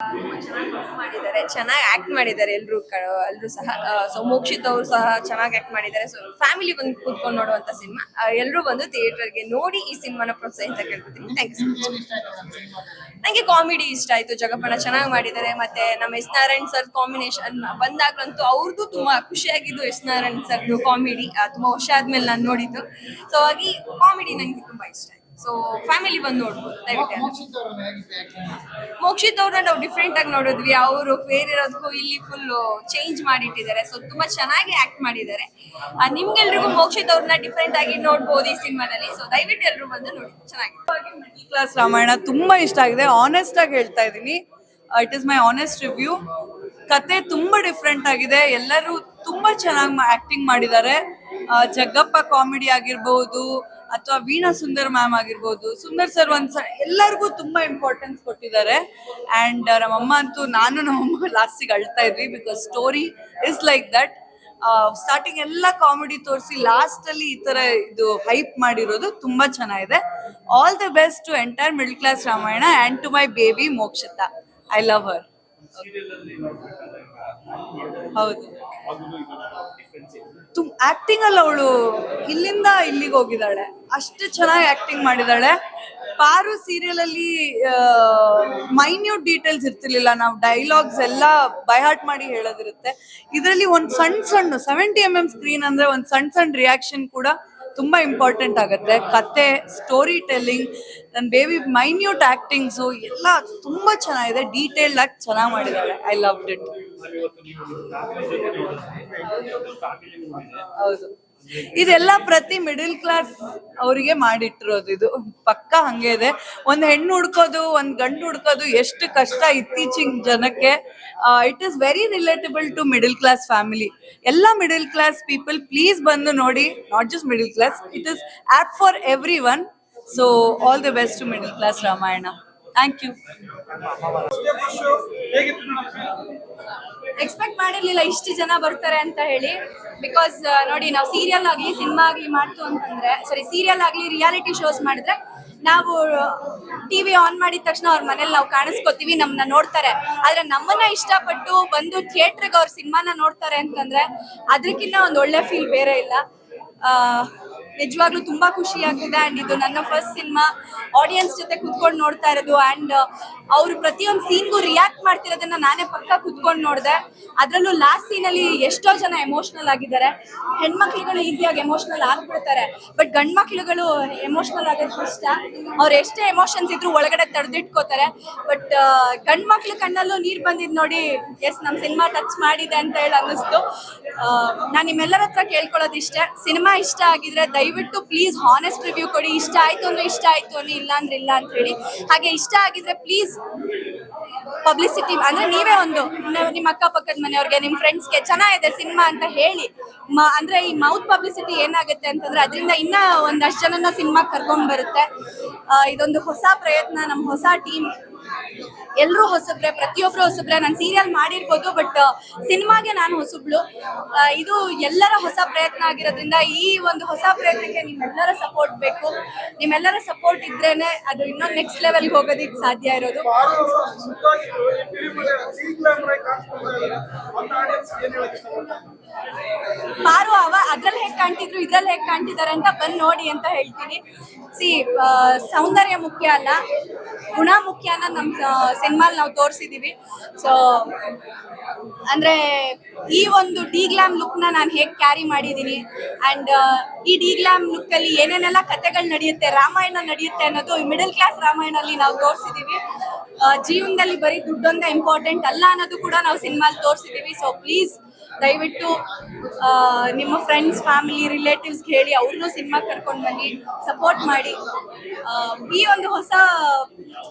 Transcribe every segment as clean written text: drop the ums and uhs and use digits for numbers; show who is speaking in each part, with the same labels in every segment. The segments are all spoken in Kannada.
Speaker 1: ತುಂಬಾ ಚೆನ್ನಾಗಿ ಮಾಡಿದ್ದಾರೆ, ಚೆನ್ನಾಗಿ ಆಕ್ಟ್ ಮಾಡಿದ್ದಾರೆ ಎಲ್ರು ಸಹ. ಸೊ ಮೋಕ್ಷಿತ್ ಅವರು ಸಹ ಚೆನ್ನಾಗಿ ಆಕ್ಟ್ ಮಾಡಿದ್ದಾರೆ. ಸೊ ಫ್ಯಾಮಿಲಿ ಬಂದು ಕೂತ್ಕೊಂಡು ನೋಡುವಂತ ಸಿನಿಮಾ. ಎಲ್ರು ಬಂದು ಥಿಯೇಟರ್ಗೆ ನೋಡಿ ಈ ಸಿನಿಮಾನ ಪ್ರೋತ್ಸಾಹ ಅಂತ ಕೇಳ್ಕೊತೀನಿ. Thank you so much. ನಂಗೆ ಕಾಮಿಡಿ ಇಷ್ಟ ಆಯ್ತು, ಜಗಪ್ಪನ ಚೆನ್ನಾಗಿ ಮಾಡಿದ್ದಾರೆ. ಮತ್ತೆ ನಮ್ಮ ಎಸ್ ನಾರಾಯಣ್ ಸರ್ ಕಾಂಬಿನೇಷನ್ ಬಂದಾಗ್ಲಂತೂ ಅವ್ರದ್ದು ತುಂಬಾ ಖುಷಿಯಾಗಿದ್ದು. ಎಸ್ ನಾರಾಯಣ್ ಸರ್ದು ಕಾಮಿಡಿ ತುಂಬಾ ವರ್ಷ ಆದ್ಮೇಲೆ ನಾನು ನೋಡಿದ್ದು. ಸೊ ಹಾಗಾಗಿ ಕಾಮಿಡಿ ನಂಗೆ ತುಂಬಾ ಇಷ್ಟ ಆಯ್ತು. ಸೊ ಫ್ಯಾಮಿಲಿ ಬಂದು ನೋಡ್ಬೋದು ದಯವಿಟ್ಟು. ಮೋಕ್ಷಿತ್ ಅವ್ರನ್ನ ನಾವು ಡಿಫ್ರೆಂಟ್ ಆಗಿ ನೋಡಿದ್ವಿ. ಅವರು ಫೇರ್ ಇರೋದಕ್ಕೂ ಇಲ್ಲಿ ಫುಲ್ ಚೇಂಜ್ ಮಾಡಿಟ್ಟಿದ್ದಾರೆ. ಸೊ ತುಂಬಾ ಚೆನ್ನಾಗಿ ಆಕ್ಟ್ ಮಾಡಿದ್ದಾರೆ. ನಿಮ್ಗೆಲ್ರಿಗೂ ಮೋಕ್ಷಿತ್ ಅವ್ರನ್ನ ಡಿಫ್ರೆಂಟ್ ಆಗಿ ನೋಡ್ಬೋದು ಈ ಸಿನಿಮಾದಲ್ಲಿ. ಸೊ ದಯವಿಟ್ಟು ಎಲ್ರು ಬಂದು ನೋಡಿ, ಚೆನ್ನಾಗಿದೆ.
Speaker 2: ಮಿಡ್ಲ್ ಕ್ಲಾಸ್ ರಾಮಾಯಣ ತುಂಬಾ ಇಷ್ಟ ಆಗಿದೆ. ಆನೆಸ್ಟ್ ಆಗಿ ಹೇಳ್ತಾ ಇದ್ದೀನಿ, it is my honest review. ಕತೆ ತುಂಬಾ ಡಿಫ್ರೆಂಟ್ ಆಗಿದೆ. ಎಲ್ಲರೂ ತುಂಬಾ ಚೆನ್ನಾಗಿ ಆಕ್ಟಿಂಗ್ ಮಾಡಿದ್ದಾರೆ. ಜಗ್ಗಪ್ಪ ಕಾಮಿಡಿ ಆಗಿರ್ಬಹುದು ಅಥವಾ ವೀಣಾ ಸುಂದರ್ ಮ್ಯಾಮ್ ಆಗಿರ್ಬೋದು, ಸುಂದರ್ ಸರ್ ಎಲ್ಲರಿಗೂ ತುಂಬಾ ಇಂಪಾರ್ಟೆನ್ಸ್ ಕೊಟ್ಟಿದ್ದಾರೆ. ಅಂಡ್ ನಮ್ಮಮ್ಮ ಅಂತೂ ನಮ್ಮಮ್ಮ ಲಾಸ್ಟಿಗೆ ಅಳ್ತಾ ಇದ್ವಿ, because story is like that. Starting ಎಲ್ಲ ಕಾಮಿಡಿ ತೋರಿಸಿ ಲಾಸ್ಟ್ ಅಲ್ಲಿ ಈ ತರ ಇದು ಹೈಪ್ ಮಾಡಿರೋದು ತುಂಬಾ ಚೆನ್ನಾಗಿದೆ. All the best to entire middle class Ramayana and to my baby Mokshitha. I love her. ಹೌದು, ಆಕ್ಟಿಂಗ್ ಅಲ್ಲಿ ಅವಳು ಇಲ್ಲಿಂದ ಇಲ್ಲಿಗೆ ಹೋಗಿದ್ದಾಳೆ. ಅಷ್ಟು ಚೆನ್ನಾಗಿ ಆಕ್ಟಿಂಗ್ ಮಾಡಿದಾಳೆ. ಪಾರು ಸೀರಿಯಲ್ ಅಲ್ಲಿ ಮೈನ್ಯೂಟ್ ಡೀಟೇಲ್ಸ್ ಇರ್ತಿರ್ಲಿಲ್ಲ. ನಾವು ಡೈಲಾಗ್ಸ್ ಎಲ್ಲ ಬೈ ಹಾರ್ಟ್ ಮಾಡಿ ಹೇಳೋದಿರುತ್ತೆ. ಇದರಲ್ಲಿ ಒಂದು ಸಣ್ಣ 70mm ಸ್ಕ್ರೀನ್ ಅಂದ್ರೆ ಒಂದು ಸಣ್ಣ ರಿಯಾಕ್ಷನ್ ಕೂಡ ತುಂಬಾ ಇಂಪಾರ್ಟೆಂಟ್ ಆಗುತ್ತೆ. ಕತೆ, ಸ್ಟೋರಿ ಟೆಲ್ಲಿಂಗ್, ನನ್ನ ಬೇಬಿ ಮೈನ್ಯೂಟ್ ಆಕ್ಟಿಂಗ್ಸು ಎಲ್ಲ ತುಂಬಾ ಚೆನ್ನಾಗಿದೆ. ಡೀಟೇಲ್ಡ್ ಆಗಿ ಚೆನ್ನಾಗಿ ಮಾಡಿದ್ದಾಳೆ. I love it. ಹೌದು, ಇದೆಲ್ಲ ಪ್ರತಿ ಮಿಡಿಲ್ ಕ್ಲಾಸ್ ಅವರಿಗೆ ಮಾಡಿಟ್ಟಿರೋದು. ಇದು ಪಕ್ಕ ಹಂಗೆ ಇದೆ. ಒಂದ್ ಹೆಣ್ಣು ಹುಡ್ಕೋದು, ಒಂದ್ ಗಂಡು ಹುಡ್ಕೋದು ಎಷ್ಟು ಕಷ್ಟ ಇತ್ತೀಚಿನ ಜನಕ್ಕೆ. It is very relatable to middle class family. ಎಲ್ಲ ಮಿಡಿಲ್ ಕ್ಲಾಸ್ ಪೀಪಲ್ ಪ್ಲೀಸ್ ಬಂದು ನೋಡಿ. Not just middle class, it is apt for everyone. So all the best to middle class Ramayana. Thank you.
Speaker 3: Expect ಮಾಡಿರ್ಲಿಲ್ಲ ಇಷ್ಟು ಜನ ಬರ್ತಾರೆ ಅಂತ ಹೇಳಿ. ಬಿಕಾಸ್ ನೋಡಿ, ನಾವು ಸೀರಿಯಲ್ ಆಗ್ಲಿ ಸಿನಿಮಾ ಆಗ್ಲಿ ಮಾಡ್ತು ಅಂತಂದ್ರೆ, ಸೀರಿಯಲ್ ಆಗ್ಲಿ ರಿಯಾಲಿಟಿ ಶೋಸ್ ಮಾಡಿದ್ರೆ ನಾವು ಟಿವಿ ಆನ್ ಮಾಡಿದ ತಕ್ಷಣ ಅವ್ರ ಮನೇಲಿ ನಾವು ಕಾಣಿಸ್ಕೊತೀವಿ, ನಮ್ಮನ್ನ ನೋಡ್ತಾರೆ. ಆದ್ರೆ ನಮ್ಮನ್ನ ಇಷ್ಟಪಟ್ಟು ಬಂದು ಥಿಯೇಟ್ರಿಗೆ ಅವ್ರ ಸಿನಿಮಾನ ನೋಡ್ತಾರೆ ಅಂತಂದ್ರೆ ಅದಕ್ಕಿಂತ ಒಂದು ಒಳ್ಳೆ ಫೀಲ್ ಬೇರೆ ಇಲ್ಲ. ನಿಜವಾಗ್ಲೂ ತುಂಬಾ ಖುಷಿ ಆಗ್ತಿದೆ. ಅಂಡ್ ಇದು ನನ್ನ ಫಸ್ಟ್ ಸಿನಿಮಾ. ಆಡಿಯನ್ಸ್ ಜೊತೆ ಕುತ್ಕೊಂಡು ನೋಡ್ತಾ ಇರೋದು, ಅಂಡ್ ಅವರು ಪ್ರತಿಯೊಂದು ಸೀನ್ಗೂ ರಿಯಾಕ್ಟ್ ಮಾಡ್ತಿರೋದನ್ನ ನಾನೇ ಪಕ್ಕ ಕುತ್ಕೊಂಡು ನೋಡಿದೆ. ಅದರಲ್ಲೂ ಲಾಸ್ಟ್ ಸೀನಲ್ಲಿ ಎಷ್ಟೋ ಜನ ಎಮೋಷನಲ್ ಆಗಿದ್ದಾರೆ. ಹೆಣ್ಮಕ್ಳುಗಳು ಈಸಿಯಾಗಿ ಎಮೋಷನಲ್ ಆಗ್ಬಿಡ್ತಾರೆ, ಬಟ್ ಗಂಡ್ ಮಕ್ಳುಗಳು ಎಮೋಷನಲ್ ಆಗೋದು ಕಷ್ಟ. ಅವ್ರು ಎಷ್ಟೇ ಎಮೋಷನ್ಸ್ ಇದ್ರು ಒಳಗಡೆ ತಡೆದಿಟ್ಕೋತಾರೆ. ಬಟ್ ಗಂಡ್ ಮಕ್ಳು ಕಣ್ಣಲ್ಲೂ ನೀರು ಬಂದಿದ್ ನೋಡಿ, ಎಸ್ ನಮ್ಮ ಸಿನಿಮಾ ಟಚ್ ಮಾಡಿದೆ ಅಂತ ಹೇಳಿ ಅನ್ನಿಸ್ತು. ನಾನು ನಿಮ್ಮೆಲ್ಲರ ಹತ್ರ ಕೇಳ್ಕೊಳ್ಳೋದಿಷ್ಟೇ, ಸಿನಿಮಾ ಇಷ್ಟ ಆಗಿದ್ರೆ ದಯವಿಟ್ಟು ಪ್ಲೀಸ್ ಹಾನೆಸ್ಟ್ ರಿವ್ಯೂ ಕೊಡಿ. ಇಷ್ಟ ಆಯ್ತು ಅಂದ್ರೆ ಇಷ್ಟ ಆಯ್ತು ಅನ್ನಿ, ಇಲ್ಲ ಅಂದ್ರೆ ಇಲ್ಲ ಅಂತ ಹೇಳಿ. ಹಾಗೆ ಇಷ್ಟ ಆಗಿದ್ರೆ ಪ್ಲೀಸ್ ಪಬ್ಲಿಸಿಟಿ ಅಂದ್ರೆ ನೀವೇ ಒಂದು ನಿಮ್ಮ ಅಕ್ಕಪಕ್ಕದ ಮನೆಯವ್ರಿಗೆ, ನಿಮ್ಮ ಫ್ರೆಂಡ್ಸ್ಗೆ ಚೆನ್ನಾಗಿದೆ ಸಿನಿಮಾ ಅಂತ ಹೇಳಿ. ಅಂದ್ರೆ ಈ ಮೌತ್ ಪಬ್ಲಿಸಿಟಿ ಏನಾಗುತ್ತೆ ಅಂತಂದ್ರೆ ಅದರಿಂದ ಇನ್ನ ಒಂದಷ್ಟು ಜನನ ಸಿನಿಮಾ ಕರ್ಕೊಂಡ್ ಬರುತ್ತೆ. ಇದೊಂದು ಹೊಸ ಪ್ರಯತ್ನ, ನಮ್ಮ ಹೊಸ ಟೀಮ್. ಎಲ್ಲರೂ ಹೊಸಬ್ರೆ, ಪ್ರತಿಯೊಬ್ರು ಹೊಸಬ್ರೆ. ನಾನು ಸೀರಿಯಲ್ ಮಾಡಿರ್ಬೋದು, ಬಟ್ ಸಿನಿಮಾಗೆ ನಾನು ಹೊಸಬ್ಳು. ಇದು ಎಲ್ಲರ ಹೊಸ ಪ್ರಯತ್ನ ಆಗಿರೋದ್ರಿಂದ ಈ ಒಂದು ಹೊಸ ಪ್ರಯತ್ನಕ್ಕೆ ನಿಮ್ಮೆಲ್ಲರ ಸಪೋರ್ಟ್ ಬೇಕು. ನಿಮ್ಮೆಲ್ಲರ ಸಪೋರ್ಟ್ ಇದ್ರೇನೆ ಅದು ಇನ್ನೊಂದು ನೆಕ್ಸ್ಟ್ ಲೆವೆಲ್ಗೆ ಹೋಗೋದಿಕ್ಕೆ ಸಾಧ್ಯ ಇರೋದು. ಪಾರು ಅದ್ರಲ್ಲಿ ಹೇಗೆ ಕಾಣ್ತಿದ್ರು, ಇದ್ರಲ್ಲಿ ಹೇಗೆ ಕಾಣ್ತಿದ್ದಾರೆ ಅಂತ ಬಂದು ನೋಡಿ ಅಂತ ಹೇಳ್ತೀನಿ. ಸೌಂದರ್ಯ ಮುಖ್ಯ ಅಲ್ಲ, ಗುಣ ಮುಖ್ಯ ಅನ್ನೋದು ನಮ್ಮ ಸಿನಿಮಾಲ್ ನಾವು ತೋರಿಸಿದೀವಿ. ಸೊ ಅಂದ್ರೆ ಈ ಒಂದು ಡಿ ಗ್ಲಾಮ್ ಲುಕ್ನ ನಾನು ಹೇಗೆ ಕ್ಯಾರಿ ಮಾಡಿದ್ದೀನಿ, ಅಂಡ್ ಈ ಡಿ ಗ್ಲಾಮ್ ಲುಕ್ ಅಲ್ಲಿ ಏನೇನೆಲ್ಲ ಕಥೆಗಳು ನಡೆಯುತ್ತೆ, ರಾಮಾಯಣ ನಡೆಯುತ್ತೆ ಅನ್ನೋದು ಮಿಡಲ್ ಕ್ಲಾಸ್ ರಾಮಾಯಣಲ್ಲಿ ನಾವು ತೋರಿಸಿದೀವಿ. ಜೀವನದಲ್ಲಿ ಬರೀ ದುಡ್ಡೊಂದೇ ಇಂಪಾರ್ಟೆಂಟ್ ಅಲ್ಲ ಅನ್ನೋದು ಕೂಡ ನಾವು ಸಿನಿಮಾಲ್ ತೋರಿಸಿದೀವಿ. ಸೊ ಪ್ಲೀಸ್ ದಯವಿಟ್ಟು ನಿಮ್ಮ ಫ್ರೆಂಡ್ಸ್, ಫ್ಯಾಮಿಲಿ, ರಿಲೇಟಿವ್ಸ್ಗೆ ಹೇಳಿ ಅವ್ರನ್ನೂ ಸಿನಿಮಾ ಕರ್ಕೊಂಡು ಬನ್ನಿ, ಸಪೋರ್ಟ್ ಮಾಡಿ. ಈ ಒಂದು ಹೊಸ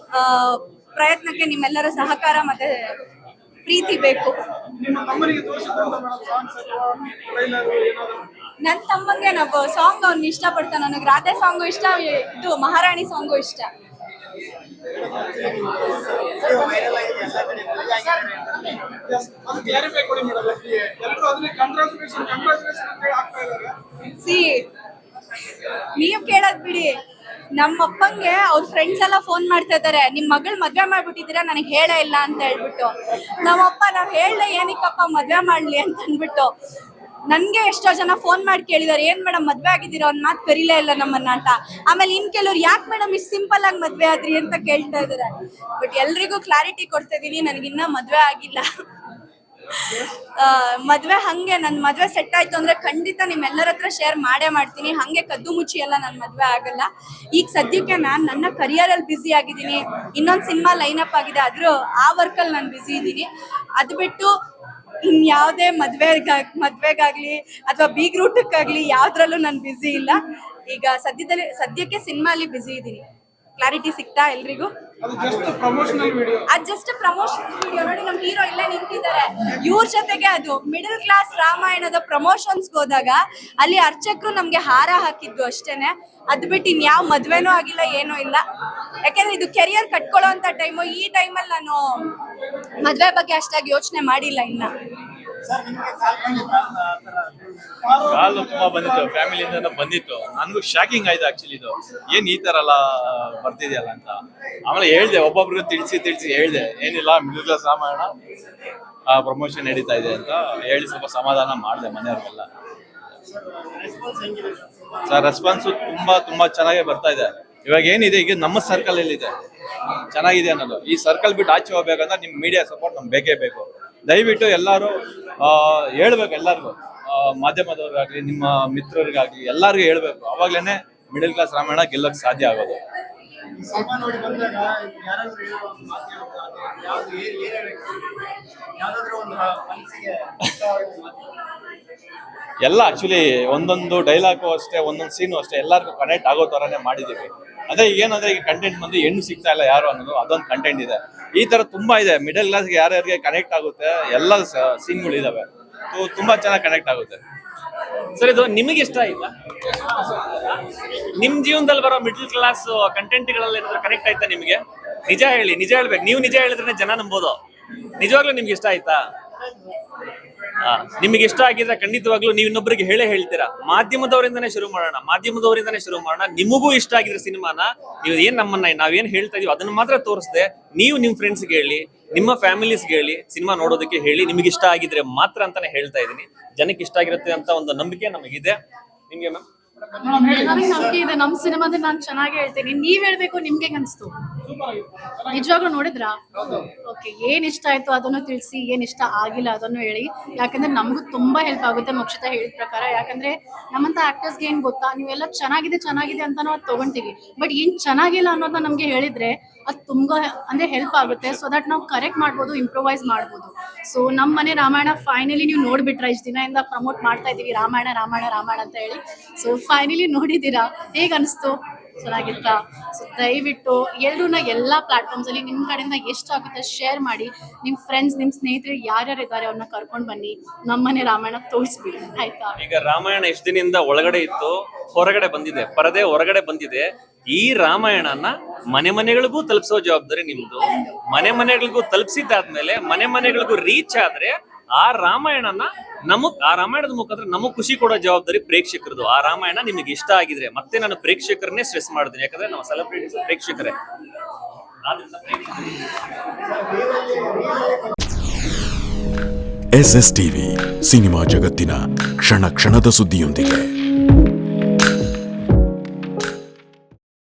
Speaker 3: ಪ್ರಯತ್ನಕ್ಕೆ ನಿಮ್ಮೆಲ್ಲರ ಸಹಕಾರ ಮತ್ತೆ ಪ್ರೀತಿ ಬೇಕು. ನನ್ನ ತಮ್ಮಂಗೆ ನಾವು ಸಾಂಗ್ ಅವ್ನು ಇಷ್ಟಪಡ್ತಾನೆ. ನನಗೆ ರಾಧೆ ಸಾಂಗು ಇಷ್ಟ, ಇದು ಮಹಾರಾಣಿ ಸಾಂಗು ಇಷ್ಟ. ನೀವ್ ಕೇಳೋದ್ ಬಿಡಿ, ನಮ್ಮ ಅಪ್ಪಂಗೆ ಅವ್ರ ಫ್ರೆಂಡ್ಸ್ ಎಲ್ಲ ಫೋನ್ ಮಾಡ್ತಾ ಇದ್ದಾರೆ, ನಿಮ್ ಮಗಳ್ ಮದ್ವೆ ಮಾಡ್ಬಿಟ್ಟಿದ್ದೀರಾ, ನನಗೆ ಹೇಳೇ ಇಲ್ಲ ಅಂತ ಹೇಳ್ಬಿಟ್ಟು. ನಮ್ಮಪ್ಪ ನಾವ್ ಹೇಳ್ದೆ ಏನಕ್ಕಪ್ಪ ಮದ್ವೆ ಮಾಡ್ಲಿ ಅಂತ ಅಂದ್ಬಿಟ್ಟು. ನನ್ಗೆ ಎಷ್ಟೋ ಜನ ಫೋನ್ ಮಾಡಿ ಕೇಳಿದಾರೆ, ಏನ್ ಮೇಡಮ್ ಮದ್ವೆ ಆಗಿದ್ದೀರಾ, ಒಂದ್ ಮಾತು ಕರೀಲೇ ಇಲ್ಲ ನಮ್ಮನ್ನ ಅಂತ. ಆಮೇಲೆ ಇನ್ ಕೆಲವ್ರು ಯಾಕೆ ಮೇಡಮ್ ಇಷ್ಟು ಸಿಂಪಲ್ ಆಗಿ ಮದ್ವೆ ಆದ್ರಿ ಅಂತ ಕೇಳ್ತಾ ಇದಾರೆ. ಬಟ್ ಎಲ್ರಿಗೂ ಕ್ಲಾರಿಟಿ ಕೊಡ್ತಾ ಇದೀನಿ, ನನಗಿನ್ನ ಮದ್ವೆ ಆಗಿಲ್ಲ. ಮದ್ವೆ ಹಂಗೆ ನನ್ ಮದ್ವೆ ಸೆಟ್ ಆಯ್ತು ಅಂದ್ರೆ ಖಂಡಿತ ನಿಮ್ಮೆಲ್ಲರ ಹತ್ರ ಶೇರ್ ಮಾಡೇ ಮಾಡ್ತೀನಿ. ಹಂಗೆ ಕದ್ದು ಮುಚ್ಚಿ ಎಲ್ಲ ನನ್ ಮದ್ವೆ ಆಗಲ್ಲ. ಈಗ ಸದ್ಯಕ್ಕೆ ನಾನ್ ನನ್ನ ಕರಿಯರ್ ಅಲ್ಲಿ ಬ್ಯುಸಿ ಆಗಿದ್ದೀನಿ. ಇನ್ನೊಂದ್ ಸಿನಿಮಾ ಲೈನ್ ಅಪ್ ಆಗಿದೆ, ಆದ್ರೂ ಆ ವರ್ಕ್ ಅಲ್ಲಿ ನಾನು ಬ್ಯುಸಿ ಇದ್ದೀನಿ. ಅದ್ ಬಿಟ್ಟು ಇನ್ಯಾವುದೇ ಮದ್ವೆಗಾಗ್ಲಿ ಅಥವಾ ಬೀಗ್ ರೂಟಕ್ಕಾಗ್ಲಿ ಯಾವ್ದ್ರಲ್ಲೂ ನಾನು ಬ್ಯುಸಿ ಇಲ್ಲ. ಈಗ ಸದ್ಯಕ್ಕೆ ಸಿನಿಮಾ ಅಲ್ಲಿ ಬ್ಯುಸಿ ಇದ್ದೀನಿ. ಕ್ಲಾರಿಟಿ ಸಿಗ್ತಾ ಎಲ್ರಿಗೂ?
Speaker 4: ಅದು ಜಸ್ಟ್ ಪ್ರಮೋಷನಲ್ ವಿಡಿಯೋ
Speaker 3: ನೋಡಿ, ನಮ್ ಹೀರೋ ಇಲ್ಲೇ ನಿಂತಿದ್ದಾರೆ. ಇವ್ರ ಜೊತೆಗೆ ಅದು ಮಿಡಲ್ ಕ್ಲಾಸ್ ರಾಮಾಯಣದ ಪ್ರಮೋಷನ್ಸ್ ಹೋದಾಗ ಅಲ್ಲಿ ಅರ್ಚಕರು ನಮ್ಗೆ ಹಾರ ಹಾಕಿದ್ದು ಅಷ್ಟೇನೆ. ಅದ್ ಬಿಟ್ಟು ಇನ್ಯಾವ ಮದ್ವೆನೂ ಆಗಿಲ್ಲ, ಏನೂ ಇಲ್ಲ. ಯಾಕೆಂದ್ರೆ ಇದು ಕೆರಿಯರ್ ಕಟ್ಕೊಳ್ಳೋ ಅಂತ ಟೈಮು. ಈ ಟೈಮಲ್ಲಿ ನಾನು ಮದ್ವೆ ಬಗ್ಗೆ ಅಷ್ಟಾಗಿ ಯೋಚನೆ ಮಾಡಿಲ್ಲ ಇನ್ನ.
Speaker 5: ಕಾಲು ತುಂಬಾ ಬಂದಿತ್ತು, ಫ್ಯಾಮಿಲಿಯಿಂದ ಬಂದಿತ್ತು. ನನಗೂ ಶಾಕಿಂಗ್ ಆಯ್ತು ಆಕ್ಚುಲಿ, ಇದು ಏನ್ ಈ ತರ ಎಲ್ಲ ಬರ್ತಿದೆಯಲ್ಲ ಅಂತ. ಆಮೇಲೆ ಹೇಳ್ದೆ, ಒಬ್ಬೊಬ್ರಿಗೆ ತಿಳಿಸಿ ಹೇಳ್ದೆ, ಏನಿಲ್ಲ ಮಿಡಲ್ ಕ್ಲಾಸ್ ರಾಮಾಯಣ ಪ್ರಮೋಷನ್ ನಡೀತಾ ಇದೆ ಅಂತ ಹೇಳಿ ಸ್ವಲ್ಪ ಸಮಾಧಾನ ಮಾಡಿದೆ ಮನೆಯವ್ರಿಗೆಲ್ಲ. ಸರ್ ರೆಸ್ಪಾನ್ಸು ತುಂಬಾ ಚೆನ್ನಾಗೇ ಬರ್ತಾ ಇದೆ. ಇವಾಗ ಏನಿದೆ, ಈಗ ನಮ್ಮ ಸರ್ಕಲ್ ಎಲ್ಲಿದೆ ಚೆನ್ನಾಗಿದೆ ಅನ್ನೋದು. ಈ ಸರ್ಕಲ್ ಬಿಟ್ಟು ಆಚೆ ಹೋಗ್ಬೇಕಂದ್ರೆ ನಿಮ್ ಮೀಡಿಯಾ ಸಪೋರ್ಟ್ ನಮ್ಗೆ ಬೇಕೇ ಬೇಕು. ದಯವಿಟ್ಟು ಎಲ್ಲರೂ ಹೇಳ್ಬೇಕು, ಎಲ್ಲರಿಗೂ ಮಾಧ್ಯಮದವ್ರಿಗಾಗ್ಲಿ ನಿಮ್ಮ ಮಿತ್ರರಿಗಾಗ್ಲಿ ಎಲ್ಲರಿಗೂ ಹೇಳ್ಬೇಕು. ಅವಾಗ್ಲೇನೆ ಮಿಡಲ್ ಕ್ಲಾಸ್ ರಾಮಾಯಣ ಗೆಲ್ಲೋಕ್ ಸಾಧ್ಯ ಆಗೋದು. ಎಲ್ಲ ಆಕ್ಚುಲಿ ಒಂದೊಂದು ಡೈಲಾಗು ಅಷ್ಟೇ, ಒಂದೊಂದು ಸೀನು ಅಷ್ಟೇ, ಎಲ್ಲರಿಗೂ ಕನೆಕ್ಟ್ ಆಗೋ ತರನೇ ಮಾಡಿದೀವಿ. ಅದೇ ಏನಂದ್ರೆ ಈಗ ಕಂಟೆಂಟ್ ಬಂದು ಹೆಣ್ಣು ಸಿಗ್ತಾ ಇಲ್ಲ ಯಾರು ಅನ್ನೋದು, ಅದೊಂದು ಕಂಟೆಂಟ್ ಇದೆ. ಈ ತರ ತುಂಬಾ ಇದೆ. ಮಿಡಲ್ ಕ್ಲಾಸ್ಗೆ ಯಾರ್ಯಾರಿಗೆ ಕನೆಕ್ಟ್ ಆಗುತ್ತೆ ಎಲ್ಲ ಸೀನ್ಗಳು ಇದಾವೆ. ತುಂಬಾ ಚೆನ್ನಾಗಿ ಕನೆಕ್ಟ್ ಆಗುತ್ತೆ.
Speaker 6: ಸರ್, ಇದು ನಿಮಗೆ ಇಷ್ಟ ಆಯ್ತಾ? ನಿಮ್ ಜೀವನದಲ್ಲಿ ಬರೋ ಮಿಡಲ್ ಕ್ಲಾಸ್ ಕಂಟೆಂಟ್ಗಳಲ್ಲಿ ಏನಾದ್ರು ಕನೆಕ್ಟ್ ಆಯ್ತಾ ನಿಮಗೆ? ನಿಜ ಹೇಳ್ಬೇಕು. ನೀವು ನಿಜ ಹೇಳಿದ್ರೆ ಜನ ನಂಬೋದು. ನಿಜವಾಗ್ಲೂ ನಿಮ್ಗೆ ಇಷ್ಟ ಆಯ್ತಾ? ನಿಮಗೆ ಇಷ್ಟ ಆಗಿದ್ರೆ ಖಂಡಿತವಾಗ್ಲೂ ನೀವು ಇನ್ನೊಬ್ಬರಿಗೆ ಹೇಳ್ತೀರಾ. ಮಾಧ್ಯಮದವರಿಂದನೇ ಶುರು ಮಾಡೋಣ. ನಿಮಗೂ ಇಷ್ಟ ಆಗಿದ್ರೆ ಸಿನಿಮಾನ ನೀವು ನಾವೇನ್ ಹೇಳ್ತಾ ಇದೀವಿ ಅದನ್ನ ಮಾತ್ರ ತೋರಿಸದೆ, ನೀವು ನಿಮ್ ಫ್ರೆಂಡ್ಸ್ಗೆ ಹೇಳಿ, ನಿಮ್ಮ ಫ್ಯಾಮಿಲೀಸ್ಗೆ ಹೇಳಿ, ಸಿನಿಮಾ ನೋಡೋದಕ್ಕೆ ಹೇಳಿ. ನಿಮಗೆ ಇಷ್ಟ ಆಗಿದ್ರೆ ಮಾತ್ರ ಅಂತಾನೆ ಹೇಳ್ತಾ ಇದೀನಿ. ಜನಕ್ಕೆ ಇಷ್ಟ ಆಗಿರುತ್ತೆ ಅಂತ ಒಂದು ನಂಬಿಕೆ ನಮಗಿದೆ. ನಿಮ್ಗೆ ಮ್ಯಾಮ್?
Speaker 7: ನನಗೆ ನಂಬಿಕೆ ಇದೆ. ನಮ್ ಸಿನಿಮಾದಲ್ಲಿ ನಾನು ಚೆನ್ನಾಗಿ ಹೇಳ್ತೀನಿ. ನೀವ್ ಹೇಳ್ಬೇಕು, ನಿಮ್ಗೆ ಅನ್ಸ್ತು? ನಿಜವಾಗ್ಲೂ ನೋಡಿದ್ರಾ? ಓಕೆ, ಏನ್ ಇಷ್ಟ ಆಯ್ತು ಅದನ್ನು ತಿಳಿಸಿ, ಏನ್ ಇಷ್ಟ ಆಗಿಲ್ಲ ಅದನ್ನು ಹೇಳಿ. ಯಾಕಂದ್ರೆ ನಮಗೂ ತುಂಬಾ ಹೆಲ್ಪ್ ಆಗುತ್ತೆ ಮೋಕ್ಷಿತ ಹೇಳಿದ ಪ್ರಕಾರ. ಯಾಕಂದ್ರೆ ನಮ್ಮಂತ ಆಕ್ಟರ್ಸ್ಗೆ ಏನ್ ಗೊತ್ತಾ, ನೀವೆಲ್ಲ ಚೆನ್ನಾಗಿದೆ ಅಂತ ನಾವು ತಗೊಂತೀವಿ. ಬಟ್ ಏನ್ ಚೆನ್ನಾಗಿಲ್ಲ ಅನ್ನೋದನ್ನ ನಮ್ಗೆ ಹೇಳಿದ್ರೆ ಅದು ತುಂಬಾ ಅಂದ್ರೆ ಹೆಲ್ಪ್ ಆಗುತ್ತೆ. ಸೊ ದಟ್ ನಾವು ಕರೆಕ್ಟ್ ಮಾಡ್ಬೋದು, ಇಂಪ್ರೂವೈಸ್ ಮಾಡ್ಬೋದು. ಸೊ ನಮ್ಮ ಮನೆ ರಾಮಾಯಣ ಫೈನಲಿ ನೀವು ನೋಡ್ಬಿಟ್ರಾ? ಇಷ್ಟು ದಿನದಿಂದ ಪ್ರಮೋಟ್ ಮಾಡ್ತಾ ಇದೀವಿ ರಾಮಾಯಣ ಅಂತ ಹೇಳಿ. ಸೊ ಫೈನಲಿ ನೋಡಿದೀರಾ, ಹೇಗ್ ಅನಿಸ್ತು? ಚೆನ್ನಾಗಿತ್ತಾ? ಸೊ ದಯವಿಟ್ಟು ಎಲ್ಲರನ್ನ ಎಲ್ಲ ಪ್ಲಾಟ್ಫಾರ್ಮ್ಸ್ ಅಲ್ಲಿ ನಿಮ್ ಕಡೆಯಿಂದ ಎಷ್ಟಾಗುತ್ತೆ ಶೇರ್ ಮಾಡಿ. ನಿಮ್ ಫ್ರೆಂಡ್ಸ್, ನಿಮ್ ಸ್ನೇಹಿತರು ಯಾರ್ಯಾರು ಇದ್ದಾರೆ ಅವ್ರನ್ನ ಕರ್ಕೊಂಡ್ ಬನ್ನಿ. ನಮ್ಮನೆ ರಾಮಾಯಣ ತೋರಿಸ್ಬಿಡಿ, ಆಯ್ತಾ?
Speaker 6: ಈಗ ರಾಮಾಯಣ ಎಷ್ಟು ದಿನದಿಂದ ಒಳಗಡೆ ಇತ್ತು, ಹೊರಗಡೆ ಬಂದಿದೆ, ಪರದೆ ಹೊರಗಡೆ ಬಂದಿದೆ. ಈ ರಾಮಾಯಣನ ಮನೆಗಳಿಗೂ ತಲುಪಿಸೋ ಜವಾಬ್ದಾರಿ ನಿಮ್ದು. ಮನೆಗಳಿಗೂ ತಲುಪಿಸಿದ್ದಾದ್ಮೇಲೆ ಮನೆಗಳಿಗೂ ರೀಚ್ ಆದ್ರೆ ಆ ರಾಮಾಯಣದ ಮುಖಾಂತರ ನಮಗ್ ಖುಷಿ ಕೊಡೋ ಜವಾಬ್ದಾರಿ ಪ್ರೇಕ್ಷಕರದು. ಆ ರಾಮಾಯಣ ನಿಮಗೆ ಇಷ್ಟ ಆಗಿದ್ರೆ, ಮತ್ತೆ ನಾನು ಪ್ರೇಕ್ಷಕರನ್ನೇ ಸ್ಟ್ರೆಸ್ ಮಾಡ್ತೀನಿ, ಯಾಕಂದ್ರೆ ನಾವು ಸೆಲೆಬ್ರಿಟೀಸ್ ಪ್ರೇಕ್ಷಕರೇ.
Speaker 8: SS ಟಿವಿ, ಸಿನಿಮಾ ಜಗತ್ತಿನ ಕ್ಷಣ ಕ್ಷಣದ ಸುದ್ದಿಯೊಂದಿಗೆ.